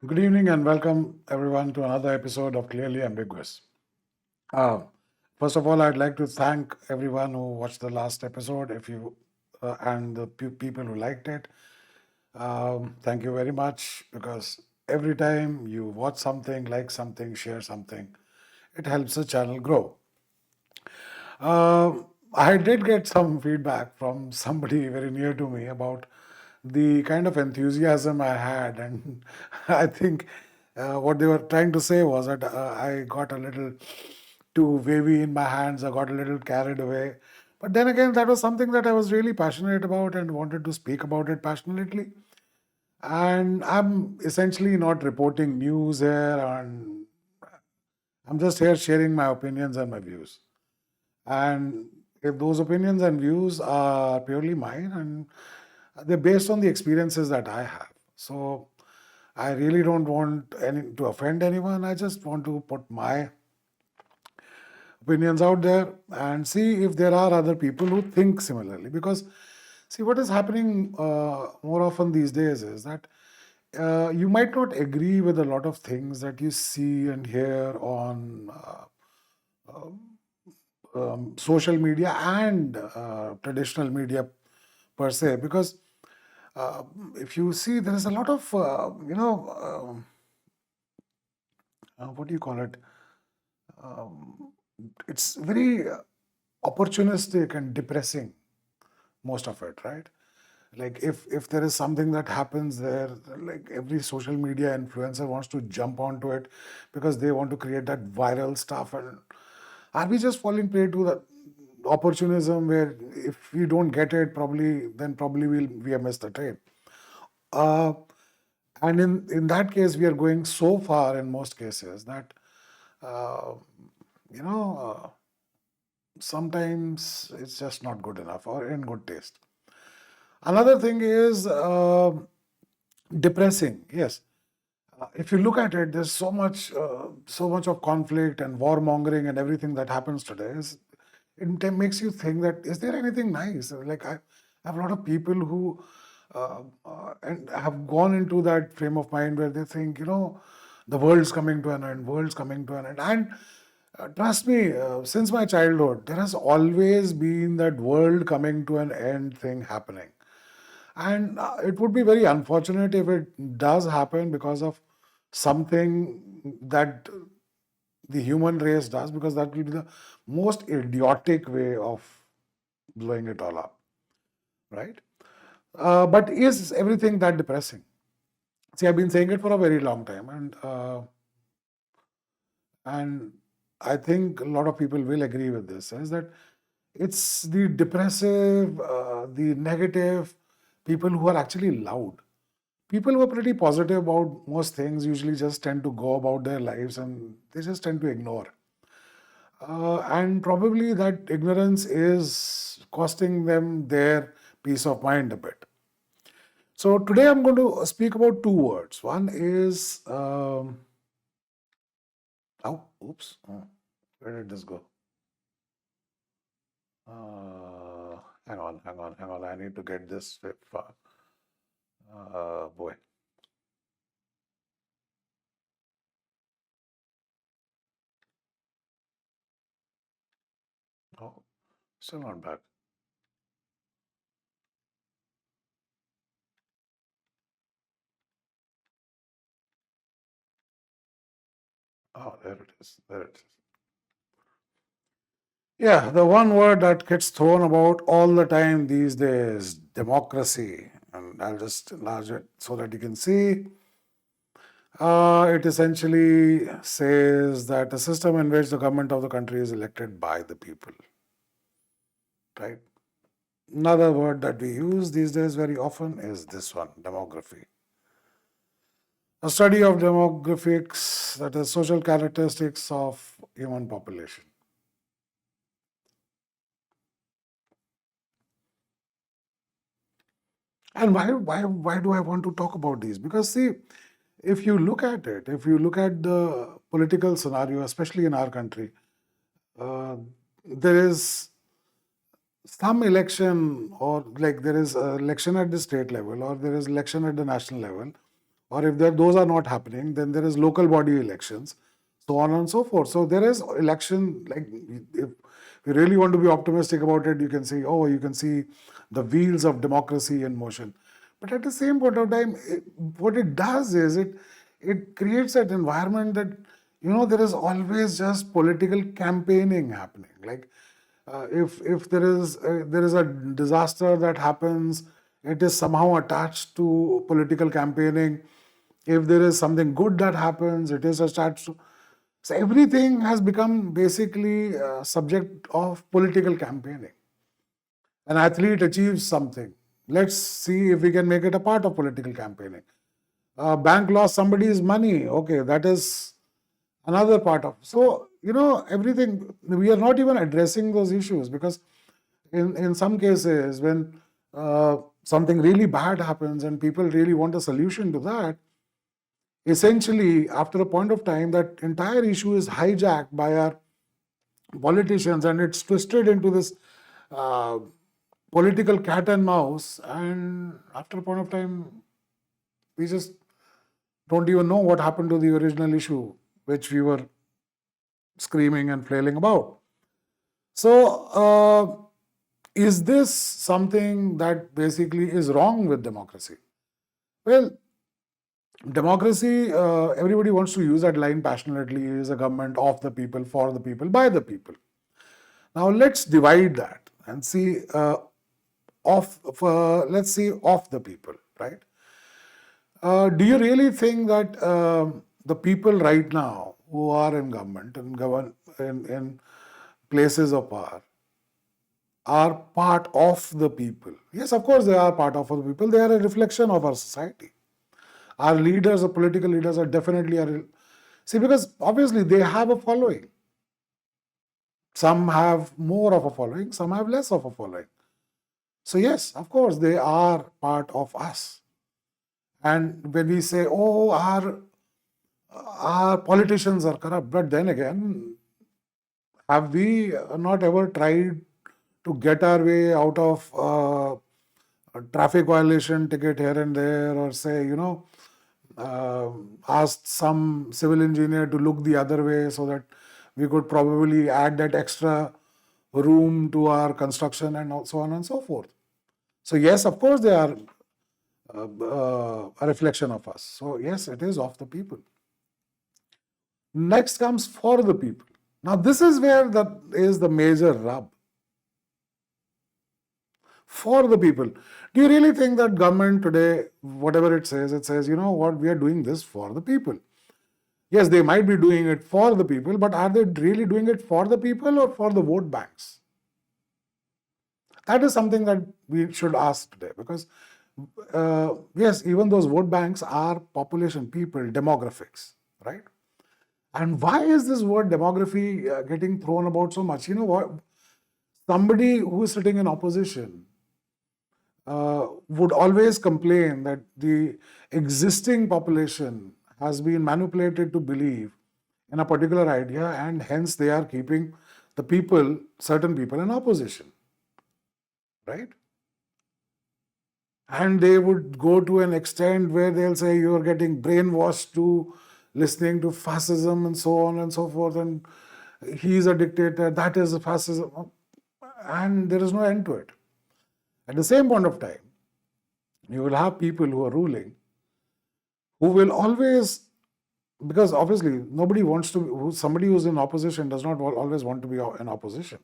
Good evening and welcome everyone to another episode of Clearly Ambiguous. Uh, First of all, I'd like to thank everyone who watched the last episode. If you and the people who liked it, thank you very much because every time you watch something, like something, share something, it helps the channel grow. I did get some feedback from somebody very near to me about the kind of enthusiasm I had, and I think what they were trying to say was that I got a little too wavy in my hands, I got a little carried away. But then again, that was something that I was really passionate about and wanted to speak about it passionately. And I'm essentially not reporting news here, and I'm just here sharing my opinions and my views. And if those opinions and views are purely mine and they're based on the experiences that I have. So I really don't want to offend anyone. I just want to put my opinions out there and see if there are other people who think similarly. Because, see, what is happening more often these days is that you might not agree with a lot of things that you see and hear on social media and traditional media per se, because uh, if you see, there is a lot of what do you call it? Um, it's very opportunistic and depressing, most of it, right? Like if there is something that happens there, like every social media influencer wants to jump onto it because they want to create that viral stuff. And are we just falling prey to the opportunism where if we don't get it, probably we have missed the train. Uh, and in that case, we are going so far in most cases that uh, you know sometimes it's just not good enough or in good taste. Another thing is depressing. Yes, if you look at it, there's so much of conflict and warmongering and everything that happens today. It makes you think that is there anything nice? Like I have a lot of people who and have gone into that frame of mind where they think, the world's coming to an end, world's coming to an end, and trust me, since my childhood, there has always been that world coming to an end thing happening. And it would be very unfortunate if it does happen because of something that the human race does, because that will be the most idiotic way of blowing it all up, right? But is everything that depressing? See, I've been saying it for a very long time, and I think a lot of people will agree with this, is that it's the depressive, the negative people who are actually loud. People who are pretty positive about most things usually just tend to go about their lives and they just tend to ignore. And probably that ignorance is costing them their peace of mind a bit. So today I'm going to speak about two words. One is, where did this go? Hang on. I need to get this far. Boy. Oh, still not back. Oh, there it is. There it is. Yeah, the one word that gets thrown about all the time these days, democracy. And I'll just enlarge it so that you can see. It essentially says that a system in which the government of the country is elected by the people, right? Another word that we use these days very often is this one, demography. A study of demographics, that is social characteristics of human population. And why do I want to talk about these? Because see, if you look at it, if you look at the political scenario, especially in our country, uh, there is some election, or like there is a election at the state level or there is election at the national level or if those are not happening, then there is local body elections, so on and so forth. So there is election, like if you really want to be optimistic about it, you can say, oh, you can see the wheels of democracy in motion. But at the same point of time, what it does is it creates that environment that, there is always just political campaigning happening. Like if there is a disaster that happens, it is somehow attached to political campaigning. If there is something good that happens, it is attached to. So everything has become basically a subject of political campaigning. An athlete achieves something. Let's see if we can make it a part of political campaigning. A bank lost somebody's money. Okay, that is another part of. So, everything, we are not even addressing those issues, because in some cases, when something really bad happens and people really want a solution to that, essentially, after a point of time, that entire issue is hijacked by our politicians, and it's twisted into this uh, political cat and mouse. And after a point of time, we just don't even know what happened to the original issue, which we were screaming and flailing about. So, is this something that basically is wrong with democracy? Well, democracy, everybody wants to use that line passionately, is a government of the people, for the people, by the people. Now, let's divide that and see let's see of the people, right? Do you really think that the people right now who are in government and govern in places of power are part of the people? Yes, of course, they are part of the people. They are a reflection of our society. Our leaders, the political leaders, are definitely see, because obviously they have a following. Some have more of a following, some have less of a following. So yes, of course, they are part of us. And when we say, oh, our politicians are corrupt, but then again, have we not ever tried to get our way out of a traffic violation ticket here and there, or say, asked some civil engineer to look the other way so that we could probably add that extra room to our construction, and so on and so forth. So yes, of course, they are a reflection of us. So yes, it is of the people. Next comes for the people. Now this is where that is the major rub. For the people. Do you really think that government today, whatever it says, what, we are doing this for the people? Yes, they might be doing it for the people, but are they really doing it for the people or for the vote banks? That is something that we should ask today, because yes, even those vote banks are population, people, demographics, right? And why is this word demography getting thrown about so much? You know what? Somebody who is sitting in opposition would always complain that the existing population has been manipulated to believe in a particular idea, and hence they are keeping the people, certain people, in opposition, right? And they would go to an extent where they'll say you are getting brainwashed to listening to fascism and so on and so forth, and he's a dictator, that is fascism, and there is no end to it. At the same point of time, you will have people who are ruling who will always, because obviously nobody wants to, somebody who's in opposition does not always want to be in opposition.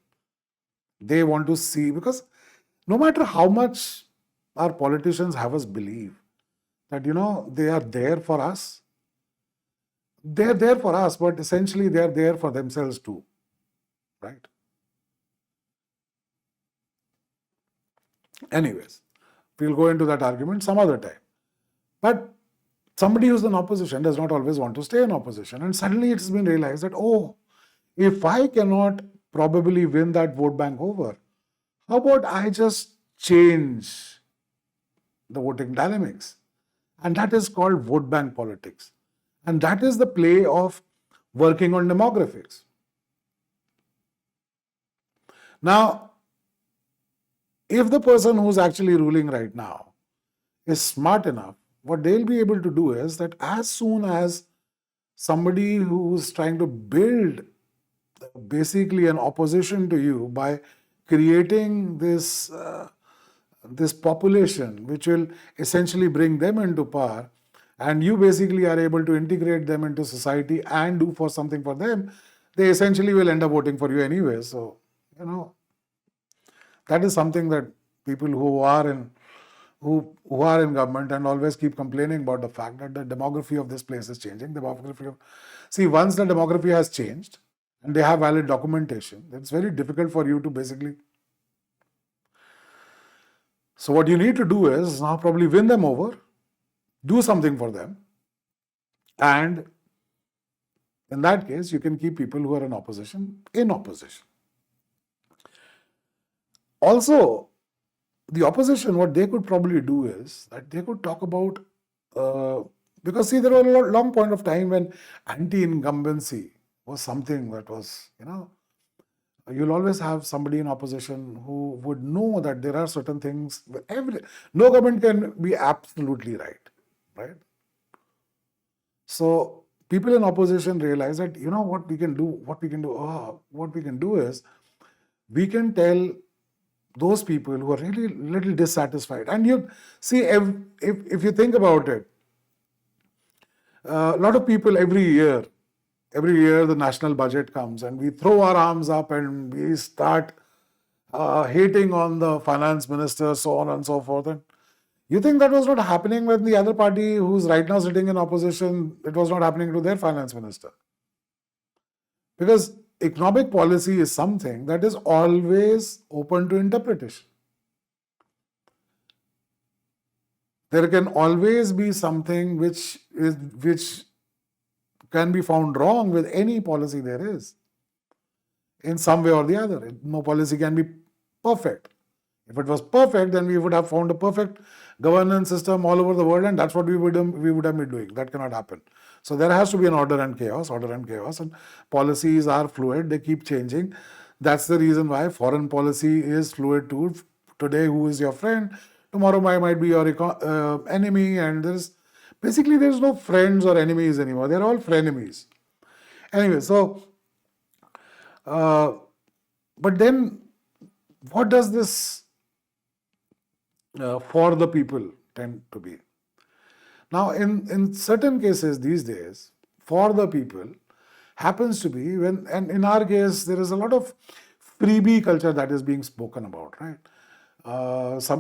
They want to see, because no matter how much our politicians have us believe that, they are there for us, they're there for us, but essentially they're there for themselves too, right? Anyways, we'll go into that argument some other time. But somebody who's in opposition does not always want to stay in opposition. And suddenly it's been realized that, oh, if I cannot probably win that vote bank over, how about I just change the voting dynamics? And that is called vote bank politics. And that is the play of working on demographics. Now, if the person who's actually ruling right now is smart enough what they'll be able to do is that as soon as somebody who's trying to build basically an opposition to you by creating this population which will essentially bring them into power, and you basically are able to integrate them into society and do for something for them, they essentially will end up voting for you anyway. So, that is something that people who are in government and always keep complaining about the fact that the demography of this place is changing. See, once the demography has changed and they have valid documentation, it's very difficult for you to basically. So what you need to do is now probably win them over, do something for them, and in that case, you can keep people who are in opposition in opposition. Also, the opposition, what they could probably do is that they could talk about, because see, there was a long point of time when anti-incumbency was something that was, you'll always have somebody in opposition who would know that there are certain things. No government can be absolutely right? So people in opposition realize that what we can do is we can tell those people who are really little dissatisfied. And you see, if you think about it, a lot of people every year the national budget comes and we throw our arms up and we start hating on the finance minister, so on and so forth. And you think that was not happening when the other party who's right now sitting in opposition, it was not happening to their finance minister. Because economic policy is something that is always open to interpretation. There can always be something which can be found wrong with any policy there is, in some way or the other. No policy can be perfect. If it was perfect, then we would have found a perfect governance system all over the world, and that's what we would have been doing. That cannot happen. So there has to be an order and chaos, and policies are fluid, they keep changing. That's the reason why foreign policy is fluid too. Today, who is your friend? Tomorrow, might be your enemy, and there's no friends or enemies anymore. They're all frenemies. Anyway, so, but then, what does this for the people tend to be? Now, in certain cases these days, for the people happens to be and in our case, there is a lot of freebie culture that is being spoken about, right?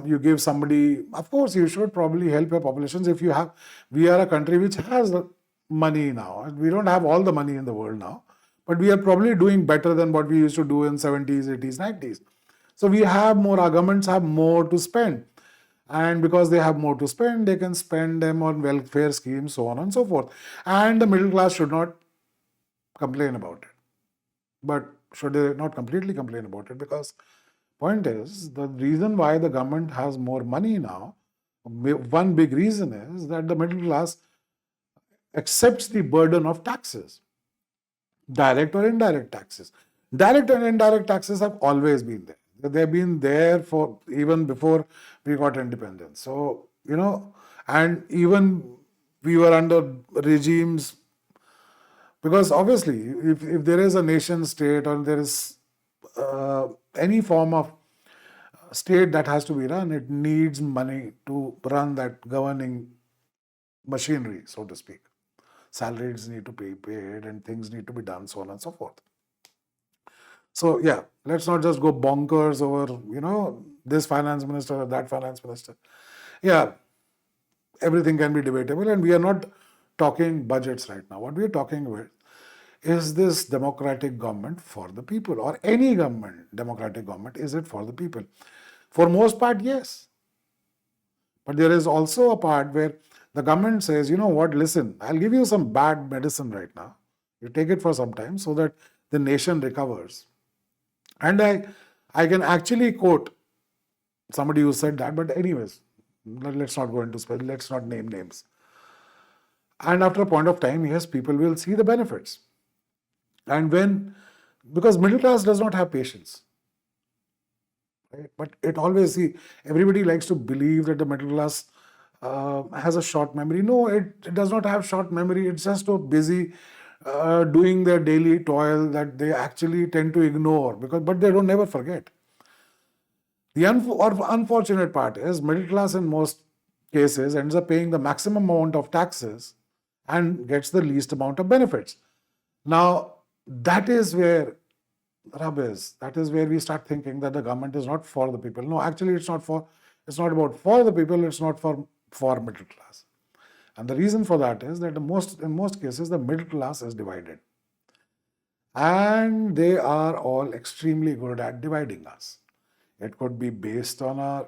You give somebody, of course, you should probably help your populations if you have. We are a country which has money now. We don't have all the money in the world now, but we are probably doing better than what we used to do in 70s, 80s, 90s. So we have more, our governments have more to spend. And because they have more to spend, they can spend them on welfare schemes, so on and so forth. And the middle class should not complain about it. But should they not completely complain about it? Because point is, the reason why the government has more money now, one big reason is that the middle class accepts the burden of taxes, direct or indirect taxes. Direct and indirect taxes have always been there. They've been there for even before we got independence. So, and even we were under regimes, because obviously, if there is a nation state or there is any form of state that has to be run, it needs money to run that governing machinery, so to speak. Salaries need to be paid and things need to be done, so on and so forth. So yeah, let's not just go bonkers over, this finance minister or that finance minister. Yeah, everything can be debatable, and we are not talking budgets right now. What we are talking about is this democratic government for the people, or any government, democratic government, is it for the people? For most part, yes. But there is also a part where the government says, you know what, listen, I'll give you some bad medicine right now. You take it for some time so that the nation recovers. And I can actually quote somebody who said that, but anyways, let's not go into let's not name names. And after a point of time, yes, people will see the benefits. And because middle class does not have patience. Right? But it always, everybody likes to believe that the middle class has a short memory. No, it does not have short memory. It's just so busy doing their daily toil that they actually tend to ignore, but they don't never forget. The unfortunate part is middle class in most cases ends up paying the maximum amount of taxes and gets the least amount of benefits. Now, that is where rub is. That is where we start thinking that the government is not for the people. No, actually, it's not about for the people. It's not for middle class. And the reason for that is that in most cases, the middle class is divided. And they are all extremely good at dividing us. It could be based on a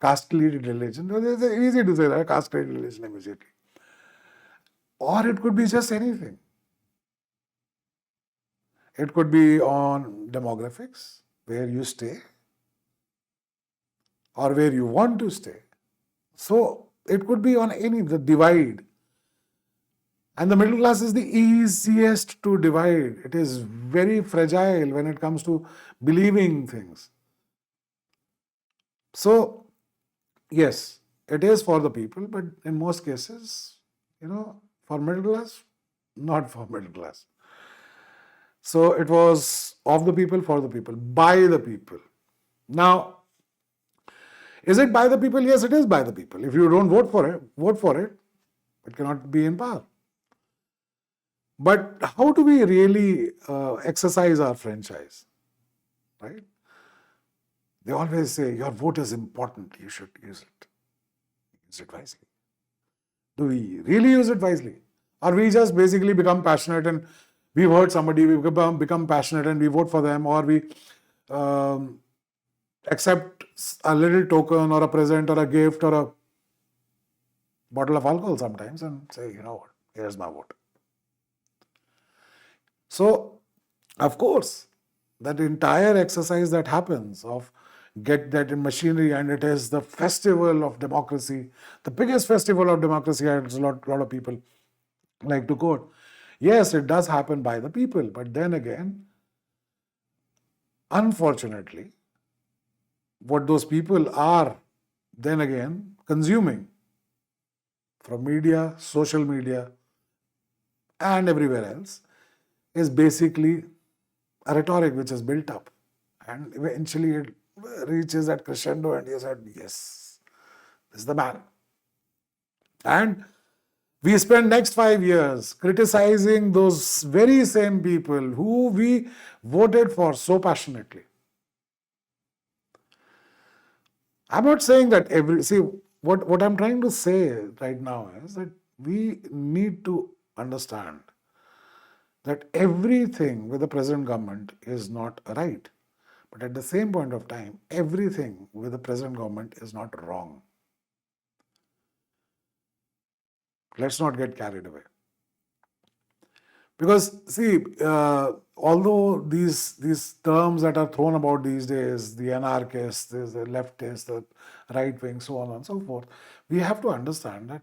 caste-created religion. It's easy to say that, caste-created religion immediately. Or it could be just anything. It could be on demographics, where you stay, or where you want to stay. So it could be on the divide. And the middle class is the easiest to divide. It is very fragile when it comes to believing things. So, yes, it is for the people, but in most cases, for middle class, not for middle class. So it was of the people, for the people, by the people. Now, is it by the people? Yes, it is by the people. If you don't vote for it, it cannot be in power. But how do we really exercise our franchise? Right? They always say your vote is important. You should use it. Use it wisely. Do we really use it wisely? Or we just basically become passionate and we've heard somebody, we become passionate and we vote for them, or we accept a little token or a present or a gift or a bottle of alcohol sometimes and say, you know what, here's my vote. So, of course, that entire exercise that happens of get that in machinery, and it is the festival of democracy, the biggest festival of democracy, as a lot of people like to quote. Yes, it does happen by the people, but then again, unfortunately, what those people are then again consuming from media, social media, and everywhere else is basically a rhetoric which is built up. And eventually it reaches that crescendo and you said, yes, this is the man. And we spend next 5 years criticizing those very same people who we voted for so passionately. I'm not saying that what I'm trying to say right now is that we need to understand that everything with the present government is not right. But at the same point of time, everything with the present government is not wrong. Let's not get carried away. Because see, although these terms that are thrown about these days, the anarchists, the leftists, the right wing, so on and so forth, we have to understand that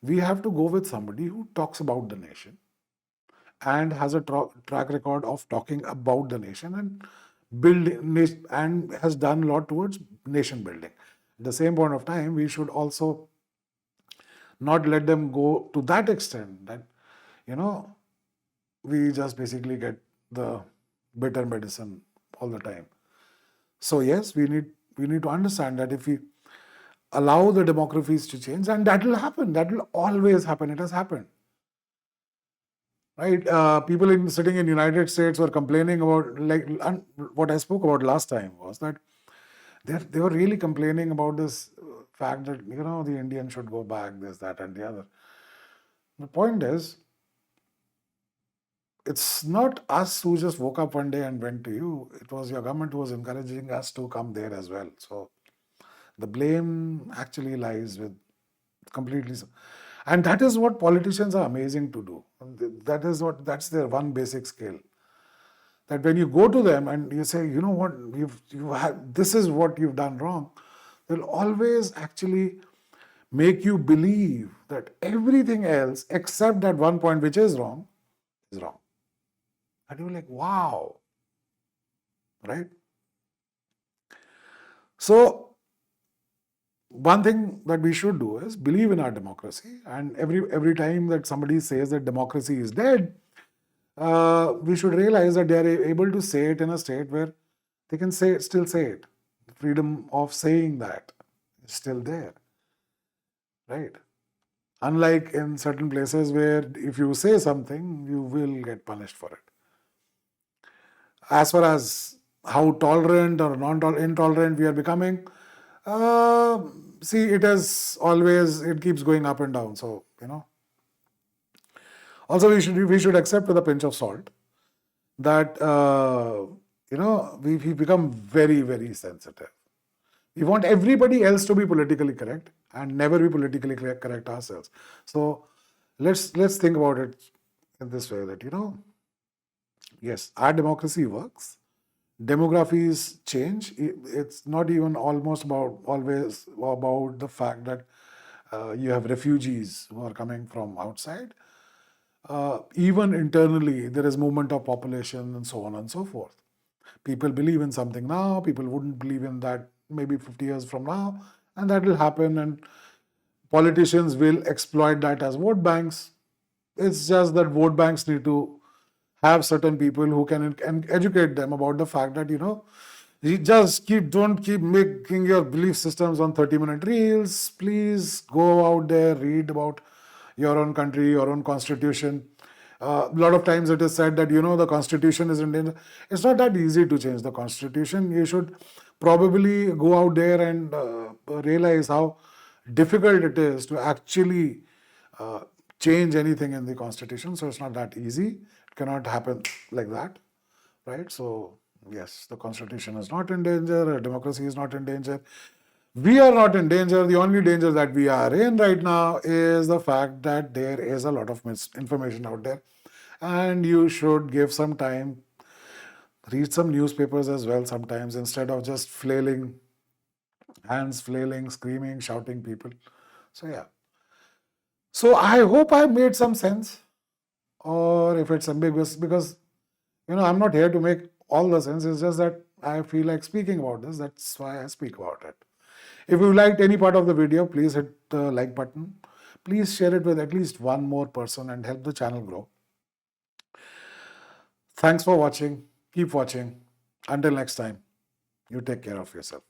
we have to go with somebody who talks about the nation and has a track record of talking about the nation and and has done a lot towards nation building. At the same point of time, we should also not let them go to that extent that, we just basically get the bitter medicine all the time. So yes, we need to understand that if we allow the demographies to change, and that will happen. That will always happen. It has happened. Right? People sitting in United States were complaining about, what I spoke about last time was that they were really complaining about this fact that, the Indian should go back, this, that, and the other. The point is, it's not us who just woke up one day and went to you. It was your government who was encouraging us to come there as well. So the blame actually lies with completely. And that is what politicians are amazing to do. That's their one basic skill. That when you go to them and you say, you know what, this is what you've done wrong, they'll always actually make you believe that everything else except that one point which is wrong is wrong. And you're like, wow, right? So one thing that we should do is believe in our democracy. And every time that somebody says that democracy is dead, we should realize that they are able to say it in a state where they can still say it. The freedom of saying that is still there, right? Unlike in certain places where if you say something, you will get punished for it. As far as how tolerant or intolerant we are becoming, uh, see, it keeps going up and down. So, also we should accept with a pinch of salt that we become very, very sensitive. We want everybody else to be politically correct and never be politically correct ourselves. So let's think about it in this way that yes, our democracy works. Demographies change. It's not even almost about always about the fact that you have refugees who are coming from outside. Even internally, there is movement of population and so on and so forth. People believe in something now, people wouldn't believe in that maybe 50 years from now, and that will happen, and politicians will exploit that as vote banks. It's just that vote banks need to have certain people who can educate them about the fact that you just don't keep making your belief systems on 30-minute reels. Please go out there, read about your own country, your own constitution. A lot of times it is said that the constitution is in danger. It's not that easy to change the constitution. You should probably go out there and realize how difficult it is to actually uh, change anything in the constitution. So it's not that easy. It cannot happen like that, right? So yes, the constitution is not in danger. Democracy is not in danger. We are not in danger. The only danger that we are in right now is the fact that there is a lot of misinformation out there, and you should give some time, read some newspapers as well sometimes, instead of just hands flailing, screaming, shouting people. So yeah. So I hope I made some sense, or if it's ambiguous, because I'm not here to make all the sense. It's just that I feel like speaking about this. That's why I speak about it. If you liked any part of the video, please hit the like button. Please share it with at least one more person and help the channel grow. Thanks for watching. Keep watching. Until next time, you take care of yourself.